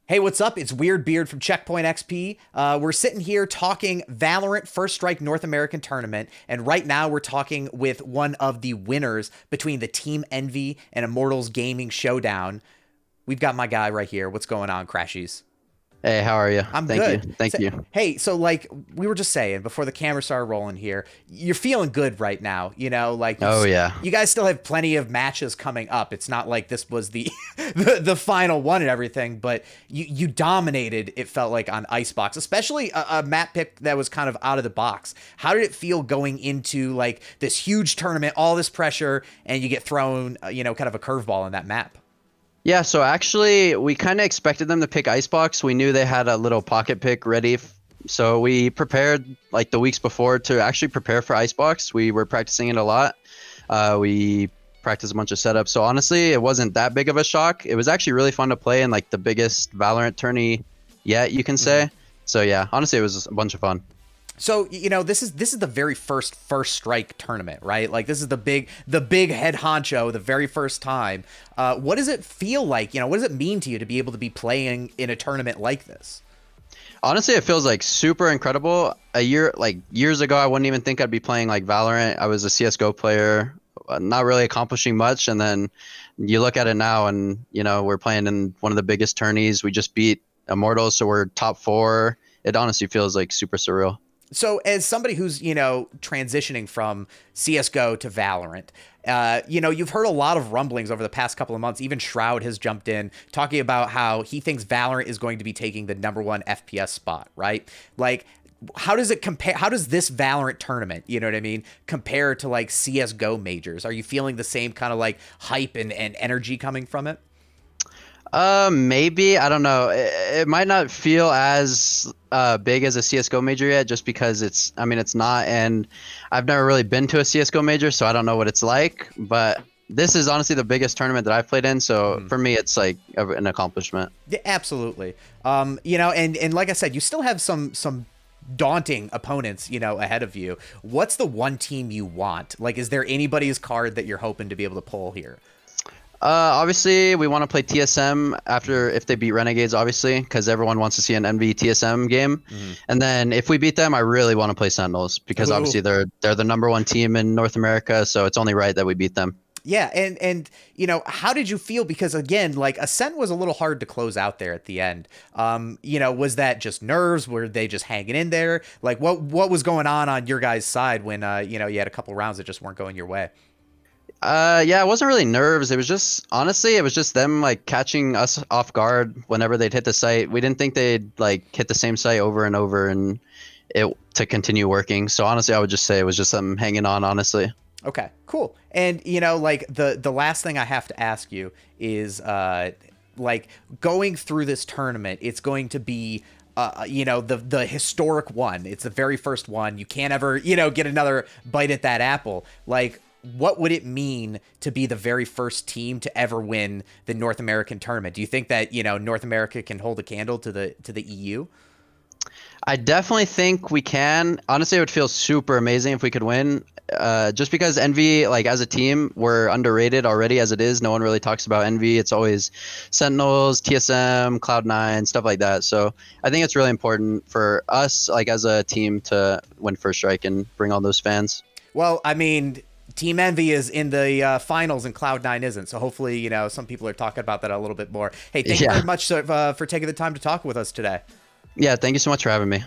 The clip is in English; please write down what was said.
Hey, what's up? It's Weird Beard from Checkpoint XP. We're sitting here talking Valorant First Strike North American Tournament, and right now we're talking with one of the winners between the Team Envy and Immortals Gaming Showdown. We've got my guy right here. What's going on, Crashies? Hey, how are you? I'm Thank you. good. Thank So, you. hey, so like we were just saying before the camera started rolling here, you're feeling good right now. Like Oh yeah. you guys still have plenty of matches coming up. It's not like this was the the final one and everything, but you dominated. It felt like on Icebox, especially a map pick that was kind of out of the box. How did it feel going into like this huge tournament, all this pressure, and you get thrown, kind of a curveball in that map? Yeah, so actually we kind of expected them to pick Icebox. We knew they had a little pocket pick ready. So we prepared like the weeks before to actually prepare for Icebox. We were practicing it a lot. We practiced a bunch of setups. So honestly, it wasn't that big of a shock. It was actually really fun to play in like the biggest Valorant tourney yet, you can say. So yeah, honestly, it was a bunch of fun. So, this is the very first strike tournament, right? Like this is the big head honcho, the very first time. What does it feel like? What does it mean to you to be able to be playing in a tournament like this? Honestly, it feels like super incredible. Years ago, I wouldn't even think I'd be playing like Valorant. I was a CSGO player, not really accomplishing much. And then you look at it now and, we're playing in one of the biggest tourneys. We just beat Immortals, so we're top 4. It honestly feels like super surreal. So as somebody who's, transitioning from CSGO to Valorant, you've heard a lot of rumblings over the past couple of months. Even Shroud has jumped in talking about how he thinks Valorant is going to be taking the #1 FPS spot, right? Like, how does it compare? How does this Valorant tournament, you know what I mean, compare to like CSGO majors? Are you feeling the same kind of like hype and energy coming from it? Maybe. I don't know. It might not feel as big as a CSGO major yet, just because it's not, and I've never really been to a CSGO major, so I don't know what it's like, but this is honestly the biggest tournament that I've played in, so for me, it's like an accomplishment. Yeah, absolutely. And like I said, you still have some daunting opponents, ahead of you. What's the one team you want? Like, is there anybody's card that you're hoping to be able to pull here? Obviously, we want to play TSM if they beat Renegades, obviously, because everyone wants to see an NV TSM game. And then if we beat them, I really want to play Sentinels because Ooh. obviously they're the #1 team in North America, so it's only right that we beat them. Yeah, and how did you feel? Because again, like Ascent was a little hard to close out there at the end. Was that just nerves? Were they just hanging in there? Like what was going on your guys' side when you had a couple rounds that just weren't going your way? Yeah, it wasn't really nerves. It was just, honestly, it was just them like catching us off guard whenever they'd hit the site. We didn't think they'd like hit the same site over and over and it to continue working. So honestly, I would just say it was just them hanging on, honestly. Okay, cool. And like the last thing I have to ask you is like going through this tournament, it's going to be the historic one. It's the very first one. You can't ever, get another bite at that apple. Like, what would it mean to be the very first team to ever win the North American tournament? Do you think that, North America can hold a candle to the EU? I definitely think we can. Honestly, it would feel super amazing if we could win. Just because Envy, like as a team, we're underrated already as it is. No one really talks about Envy. It's always Sentinels, TSM, Cloud9, stuff like that. So I think it's really important for us, like as a team, to win First Strike and bring all those fans. Well, I mean, Team Envy is in the finals and Cloud9 isn't. So hopefully, some people are talking about that a little bit more. Hey, thank you very much for taking the time to talk with us today. Yeah, thank you so much for having me.